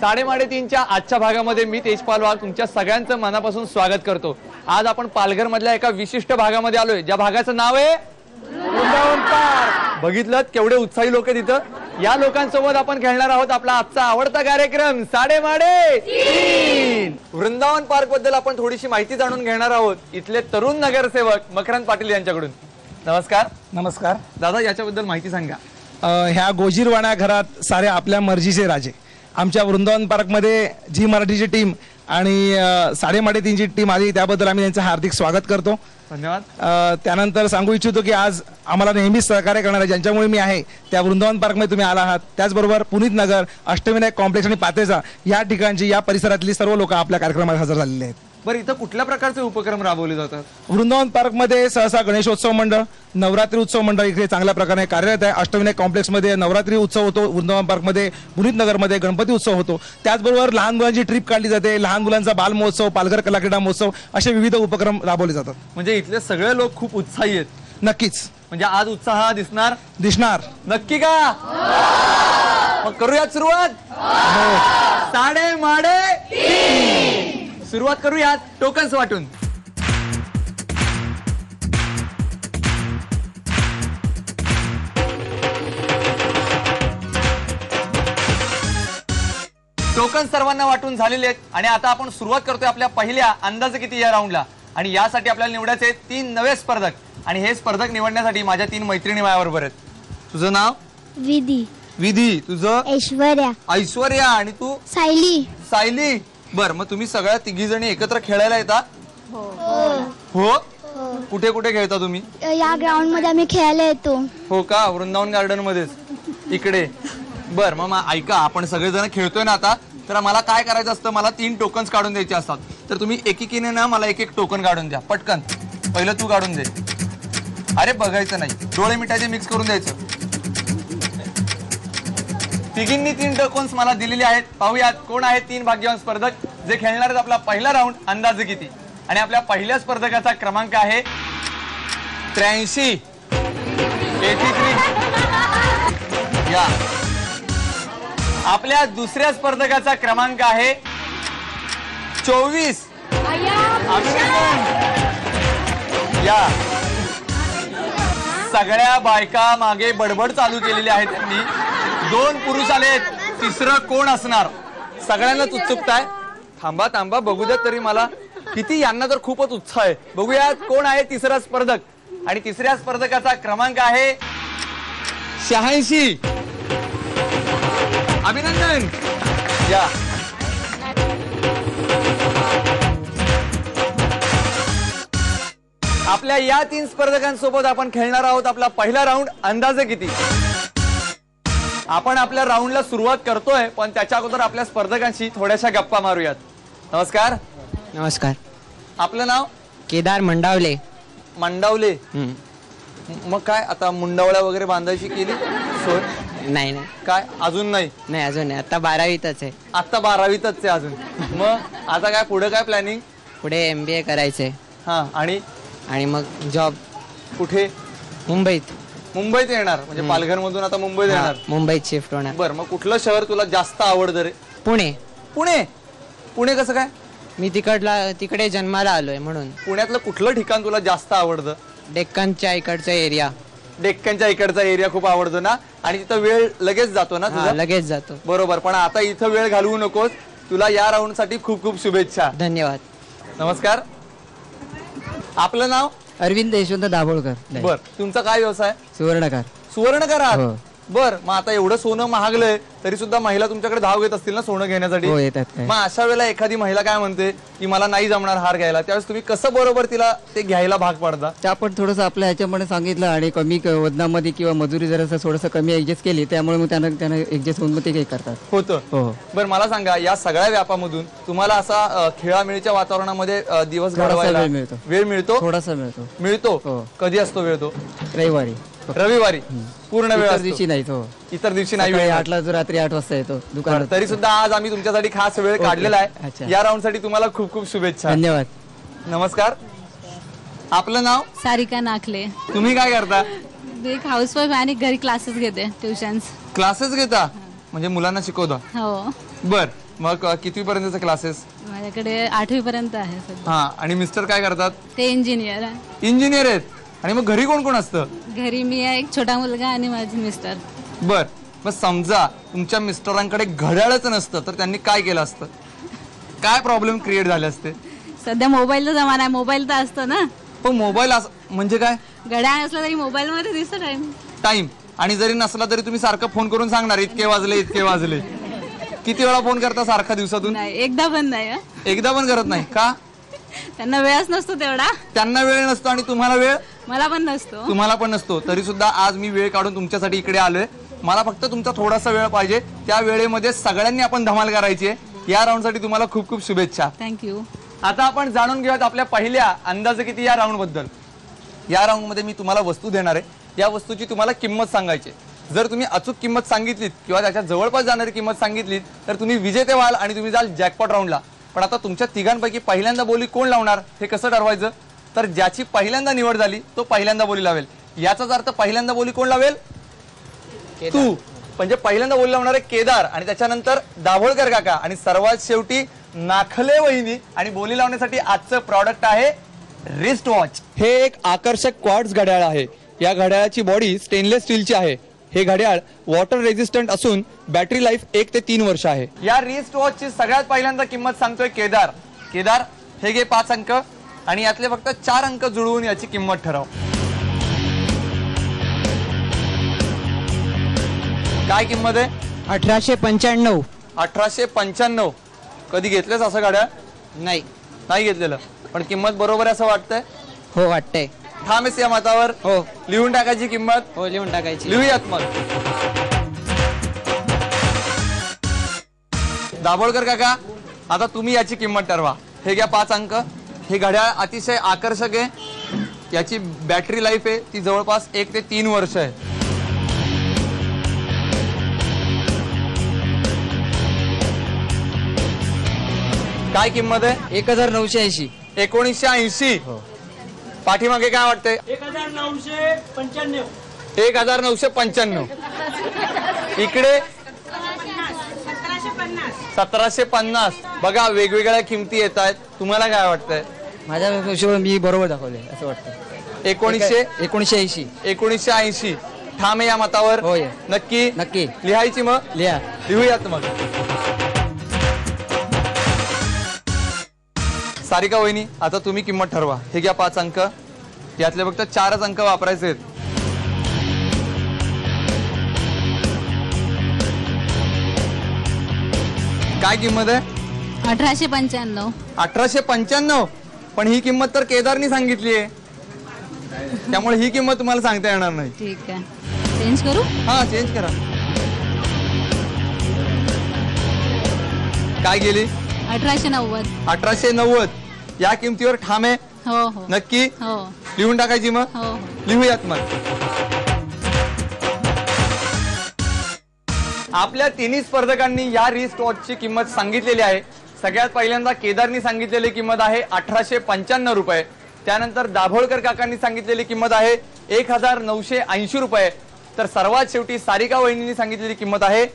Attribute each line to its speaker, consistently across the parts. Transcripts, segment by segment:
Speaker 1: साडेमाडे तीनच्या आजच्या भागामध्ये मी तेजपाल वाघ तुमच्या सगळ्यांचं मनापासून स्वागत करतो। आज आपण पालघर मधल्या एका विशिष्ट भागामध्ये आलोय, ज्या भागाचं नाव आहे वृंदावन पार्क। बघितलं केवढे उत्साही लोक आहेत तिथं। या लोकांसोबत आपण खेळणार आहोत आपला आजचा आवडता कार्यक्रम साडेमाडे तीन। वृंदावन पार्क बद्दल आपण थोडीशी माहिती जाणून घेणार आहोत इथले तरुण नगरसेवक मकरंद पाटील यांच्याकडून। नमस्कार।
Speaker 2: नमस्कार
Speaker 1: दादा, याच्याबद्दल माहिती सांगा।
Speaker 2: ह्या गोजीरवाणा घरात सारे आपल्या मर्जीचे राजे। आमच्या वृंदावन पार्कमध्ये जी मराठीची टीम आणि साडेमाडे तीनची टीम आली त्याबद्दल आम्ही त्यांचं हार्दिक स्वागत करतो।
Speaker 1: धन्यवाद।
Speaker 2: त्यानंतर सांगू इच्छितो की आज आम्हाला नेहमीच सहकार्य करणारे ज्यांच्यामुळे मी आहे त्या वृंदावन पार्कमध्ये तुम्ही आला आहात, त्याचबरोबर पुनीत नगर, अष्टविनायक कॉम्प्लेक्स आणि पातेजा या ठिकाणची या परिसरातली सर्व लोक आपल्या कार्यक्रमात हजर झालेले आहेत।
Speaker 1: बरं, इथं कुठल्या प्रकारचे उपक्रम राबवले जातात?
Speaker 2: वृंदावन पार्कमध्ये सहसा गणेशोत्सव मंडळ, नवरात्री उत्सव मंडळ इकडे चांगल्या प्रकारे कार्यरत आहे। अष्टविनायक कॉम्प्लेक्समध्ये नवरात्री उत्सव होतो, वृंदावन पार्कमध्ये पुनीत नगरमध्ये गणपती उत्सव होतो। त्याचबरोबर लहान मुलांची ट्रिप काढली जाते, लहान मुलांचा बाल महोत्सव, पालघर कला क्रीडा महोत्सव असे विविध उपक्रम राबवले जातात।
Speaker 1: म्हणजे इथले सगळे लोक खूप उत्साही आहेत।
Speaker 2: नक्कीच,
Speaker 1: म्हणजे आज उत्साह दिसणार नक्की का? मग करूयात सुरुवात। साडेमाडे सुरुवात करूयात टोकन्स वाटून। टोकन सर्वांना वाटून झालेले आहेत आणि आता आपण सुरुवात करतोय आपल्या पहिल्या अंदाजे किती या राऊंडला। आणि यासाठी आपल्याला निवडायचे 3 नवे स्पर्धक आणि हे स्पर्धक निवडण्यासाठी माझ्या 3 मैत्रिणी माझ्याबरोबर आहेत। तुझं नाव? विधी। तुझं? ऐश्वर्या। आणि तू? सायली। बर, मग तुम्ही सगळ्या तिघी जणी एकत्र खेळायला येता? हो। कुठे कुठे खेळता तुम्ही?
Speaker 3: या ग्राउंड मध्ये आम्ही खेळायला येतो।
Speaker 1: हो का? वृंदावन गार्डन मध्येच इकडे? बर, मग ऐका, आपण सगळेजण खेळतोय ना आता, तर मला काय करायचं असतं, मला 3 टोकन्स काढून द्यायचे असतात। तर तुम्ही एकीने ना मला एक टोकन काढून द्या पटकन। पहिलं तू काढून दे। अरे बघायचं नाही, डोळे मिठाचे मिक्स करून द्यायचं। तिघींनी 3 टोकन्स मला दिलेले आहेत। पाहूयात कोण आहेत 3 भाग्यवान स्पर्धक जे खेळणार आहेत आपला पहिला राऊंड अंदाजे किती। आणि आपल्या पहिल्या स्पर्धकाचा क्रमांक आहे 83। या। आपल्या दुसऱ्या स्पर्धकाचा क्रमांक आहे 24। या। सगळ्या बायका मागे बडबड चालू केलेली आहे त्यांनी। 2 पुरुष आलेत, तिसरं कोण असणार? सगळ्यांनाच उत्सुकता आहे। थांबा बघू द्या तरी मला, किती यांना तर खूपच उत्साह आहे। बघूयात कोण आहे तिसरा स्पर्धक। आणि तिसऱ्या स्पर्धकाचा क्रमांक आहे 86। अभिनंदन। या। आपल्या या 3 स्पर्धकांसोबत आपण खेळणार आहोत आपला पहिला राऊंड अंदाजे किती। आपण आपल्या राऊंडला सुरुवात करतोय, पण त्याच्या अगोदर आपल्या स्पर्धकांशी थोड्याशा गप्पा मारूयात। नमस्कार।
Speaker 4: नमस्कार।
Speaker 1: आपलं नाव?
Speaker 4: केदार मंडावले।
Speaker 1: मग काय आता मुंडावळ्या वगैरे बांधायची केली सोय?
Speaker 4: नाही
Speaker 1: काय अजून नाही?
Speaker 4: नाही अजून नाही, आता 12वीतच आहे।
Speaker 1: आता 12वीतच आहे अजून। मग आता काय पुढे काय प्लॅनिंग?
Speaker 4: पुढे MBA करायचंय।
Speaker 1: हा, आणि
Speaker 4: मग जॉब
Speaker 1: कुठे? मुंबईत येणार म्हणजे पालघर मधून आता मुंबईत येणार?
Speaker 4: मुंबईत शिफ्ट होणार।
Speaker 1: बरं, मग कुठलं शहर तुला जास्त आवडतं रे? पुणे कसं काय?
Speaker 4: मी तिकडे जन्माला आलोय म्हणून।
Speaker 1: पुण्यातलं कुठलं ठिकाण तुला जास्त आवडतं?
Speaker 4: डेक्कनच्या इकडचा एरिया।
Speaker 1: डेक्कनच्या इकडचा एरिया खूप आवडतो ना? आणि तिथं वेळ लगेच जातो ना तुझा?
Speaker 4: लगेच जातो।
Speaker 1: बरोबर, पण आता इथं वेळ घालवू नकोस। तुला या राऊंड साठी खूप खूप शुभेच्छा।
Speaker 4: धन्यवाद।
Speaker 1: नमस्कार। आपलं नाव?
Speaker 4: अरविंद यशवंत दाभोळकर।
Speaker 1: बर, तुमचा काय व्यवसाय?
Speaker 4: सुवर्णकार
Speaker 1: आहात? बर, मग आता एवढं सोनं महागलंय तरी सुद्धा महिला तुमच्याकडे धाव घेत असतील ना सोनं घेण्यासाठी?
Speaker 4: हो, येतात।
Speaker 1: मग अशा वेळेला एखादी महिला काय म्हणते की मला नाही जमणार हार घ्यायला, त्यावेळेस तुम्ही कसं बरोबर तिला ते घ्यायला भाग पाडता?
Speaker 5: त्या आपण थोडंसं आपल्या ह्याच्यामध्ये सांगितलं आणि कमी वजनामध्ये किंवा मजुरी जर थोडंसं कमी ऍडजस्ट केली त्यामुळे मग त्यांना ऍडजस्ट होऊन ते काही करतात
Speaker 1: होतं।
Speaker 5: हो।
Speaker 1: बरं, मला सांगा या सगळ्या व्यापामधून तुम्हाला असा खेळामेळीच्या वातावरणामध्ये दिवस घालवायला वेळ मिळतो?
Speaker 5: थोडासा
Speaker 1: मिळतो। कधी असतो वेळ तो?
Speaker 5: रविवारी
Speaker 1: पूर्ण वेळ
Speaker 5: दिवशी नाही तो।
Speaker 1: इतर दिवशी नाही वेळ?
Speaker 5: 8ला जो रात्री 8 वाजता येतो दुकानात।
Speaker 1: तरी सुद्धा आज आम्ही तुमच्यासाठी खास वेळ काढलेला आहे। या राऊंड साठी तुम्हाला खूप खूप शुभेच्छा।
Speaker 5: धन्यवाद।
Speaker 1: नमस्कार। आपलं नाव?
Speaker 6: सारिका नाखले।
Speaker 1: तुम्ही काय करता?
Speaker 6: मी एक हाऊसवाईफ आणि घरी क्लासेस घेते ट्युशन्स.
Speaker 1: क्लासेस घेता म्हणजे मुलांना शिकवता?
Speaker 6: हो,
Speaker 1: बर, मग किती पर्यंतचे क्लासेस?
Speaker 6: माझ्याकडे 8वी पर्यंत आहे सध्या.
Speaker 1: हा, आणि मिस्टर काय करतात?
Speaker 6: ते इंजिनियर आहे.
Speaker 1: इंजिनियर आहेत. आणि मग घरी कोण कोण असतं?
Speaker 6: घरी मी आहे, एक छोटा मुलगा आणि माझे मिस्टर.
Speaker 1: बर, मग समजा तुमच्या मिस्टरांकडे घड्याळच नसतं तर त्यांनी काय केलं असतं? काय प्रॉब्लेम क्रिएट झाले असते?
Speaker 6: सध्या मोबाईलचा जमाना आहे, मोबाईल तर असतो ना.
Speaker 1: पण मोबाईल म्हणजे काय?
Speaker 6: घड्याळ असला तरी मोबाईल मध्ये दिसतो टाइम.
Speaker 1: टाइम, आणि जरी नसला तरी तुम्ही सारखं फोन करून सांगणार इतके वाजले इतके वाजले. किती वेळा फोन करता सारखा दिवसातून?
Speaker 6: नाही, एकदा पण नाही.
Speaker 1: एकदा पण करत नाही का?
Speaker 6: त्यांना वेळच नसतो तेवढा.
Speaker 1: त्यांना वेळ नसतो आणि तुम्हाला वेळ?
Speaker 6: मला पण नसतो.
Speaker 1: तुम्हाला पण नसतो. तरी सुद्धा आज मी वेळ काढून तुमच्यासाठी इकडे आलोय. मला फक्त तुमचा थोडासा वेळ पाहिजे. त्या वेळेमध्ये सगळ्यांनी आपण धमाल करायची आहे. या राऊंडसाठी तुम्हाला खूप खूप शुभेच्छा.
Speaker 6: थँक्यू.
Speaker 1: आता आपण जाणून घेऊयात आपल्या पहिल्या अंदाजे किती या राऊंड बद्दल. या राऊंड मध्ये मी तुम्हाला वस्तू देणार आहे. या वस्तूची तुम्हाला किंमत सांगायची. जर तुम्ही अचूक किंमत सांगितलीत किंवा त्याच्या जवळपास जाणारी किंमत सांगितलीत तर तुम्ही विजेते व्हाल आणि तुम्ही जाल जॅकपॉट राऊंडला. पण आता तुमच्या तिघांपैकी पहिल्यांदा बोली कोण लावणार हे कसं ठरवायचं? तर ज्याची पहिल्यांदा निवड झाली तो पहिल्यांदा बोली लावेल. याचाच अर्थ पहिल्यांदा बोली कोण लावेल? तू. म्हणजे पहिल्यांदा बोली लावणार आहे केदार, आणि त्याच्यानंतर दाभोळकर काका, आणि सर्वात शेवटी नाखले वहिनी. आणि बोली लावण्यासाठी आजचं प्रॉडक्ट आहे रिस्ट वॉच. हे एक आकर्षक क्वार्ट्ज घड्याळ आहे. या घड्याळाची बॉडी स्टेनलेस स्टीलची आहे. हे घड्याळ वॉटर रेझिस्टंट असून बॅटरी लाईफ 1 ते 3 वर्ष आहे. या रिस्ट वॉचची सगळ्यात पहिल्यांदा किंमत सांगतोय केदार. केदार, हे घे 5 अंक आणि यातले फक्त 4 अंक जुळवून याची किंमत ठरव. काय किंमत आहे?
Speaker 4: 1895.
Speaker 1: 1895. कधी घेतलेस असं गाड्या?
Speaker 4: नाही.
Speaker 1: नाही घेतलेलं, पण किंमत बरोबर आहे असं वाटतंय?
Speaker 4: हो, वाटतंय.
Speaker 1: ठामेस या मतावर?
Speaker 4: हो.
Speaker 1: लिहून टाकायची किंमत?
Speaker 4: हो, लिहून टाकायची.
Speaker 1: लिहूयात मग. दाभोळकर काका, आता तुम्ही याची किंमत ठरवा. हे घ्या 5 अंक. हे घड्याळ अतिशय आकर्षक आहे. याची बॅटरी लाईफ आहे ती जवळपास 1 ते 3 वर्ष आहे. काय किंमत आहे?
Speaker 4: 1980.
Speaker 1: 1980. पाठीमागे काय वाटतंय? 1995. इकडे 1750. बघा, वेगवेगळ्या किमती येत आहेत. तुम्हाला काय वाटतंय?
Speaker 5: माझ्या हिशोबाने मी बरोबर दाखवले असं वाटतं.
Speaker 4: 1980.
Speaker 1: 1980. ठाम आहे या मतावर?
Speaker 5: होय.
Speaker 1: नक्की?
Speaker 5: नक्की.
Speaker 1: लिहायची मग?
Speaker 5: लिहा.
Speaker 1: लिहूयात मग. सारिका वहिनी, आता तुम्ही किंमत ठरवा. हे घ्या 5 अंक. यातले फक्त 4च अंक वापरायचे आहेत. काय किंमत आहे?
Speaker 6: 1895.
Speaker 1: 1895. पण ही किंमत तर केदारनी सांगितली आहे, त्यामुळे ही किंमत तुम्हाला सांगता येणार नाही.
Speaker 6: ठीक आहे, चेंज करू?
Speaker 1: हा, चेंज करा. काय गेली?
Speaker 6: 1890.
Speaker 1: 1890. या किमतीवर ठाम आहे?
Speaker 6: हो हो.
Speaker 1: नक्की?
Speaker 6: हो
Speaker 1: लिहून टाकायची मग?
Speaker 6: हो हो.
Speaker 1: लिहूयात मग. आपल्या तिन्ही स्पर्धकांनी या रिस्ट वॉचची किंमत सांगितलेली आहे. सगळ्यात पहिल्यांदा केदारनी सांगितलेली किंमत आहे 1895 रुपये. त्यानंतर दाभोळकर काकांनी सांगितलेली किंमत आहे 1980 रुपये. तर सर्वात शेवटी सारिका वहिनींनी सांगितलेली किंमत आहे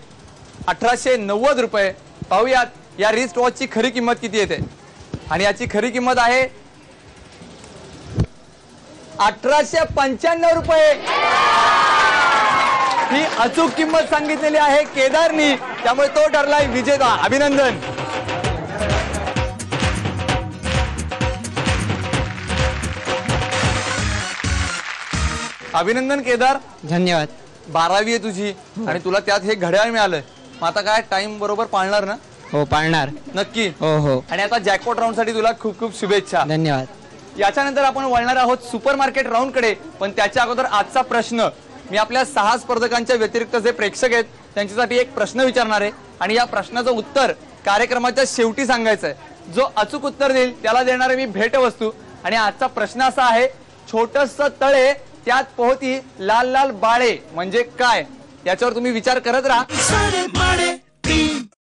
Speaker 1: 1890 रुपये. पाहूयात या रिस्ट वॉचची खरी किंमत किती येते. आणि याची खरी किंमत आहे 1895 रुपये. ही अचूक किंमत सांगितलेली आहे केदारनी, त्यामुळे तो ठरलाय विजेता. अभिनंदन. अभिनंदन केदार.
Speaker 4: धन्यवाद.
Speaker 1: 12वी आहे तुझी आणि तुला त्यात हे घड्याळ मिळालंय. मग आता काय टाइम बरोबर पाळणार ना?
Speaker 4: हो, पाळणार.
Speaker 1: नक्की.
Speaker 4: हो हो.
Speaker 1: आणि आता जॅकपॉट राऊंड साठी तुला खूप खूप शुभेच्छा.
Speaker 4: धन्यवाद.
Speaker 1: याच्यानंतर आपण वळणार आहोत सुपर मार्केट राऊंड कडे. पण त्याच्या अगोदर आजचा प्रश्न मी आपल्या 6 स्पर्धकांच्या व्यतिरिक्त जे प्रेक्षक आहेत त्यांच्यासाठी एक प्रश्न विचारणार आहे आणि या प्रश्नाचं उत्तर कार्यक्रमाच्या शेवटी सांगायचं आहे. जो अचूक उत्तर देईल त्याला देणार आहे मी भेटवस्तू. आणि आजचा प्रश्न असा आहे, छोटस तळे त्यात पोहती लाल लाल बाळे म्हणजे काय? याच्यावर तुम्ही विचार करत राहा.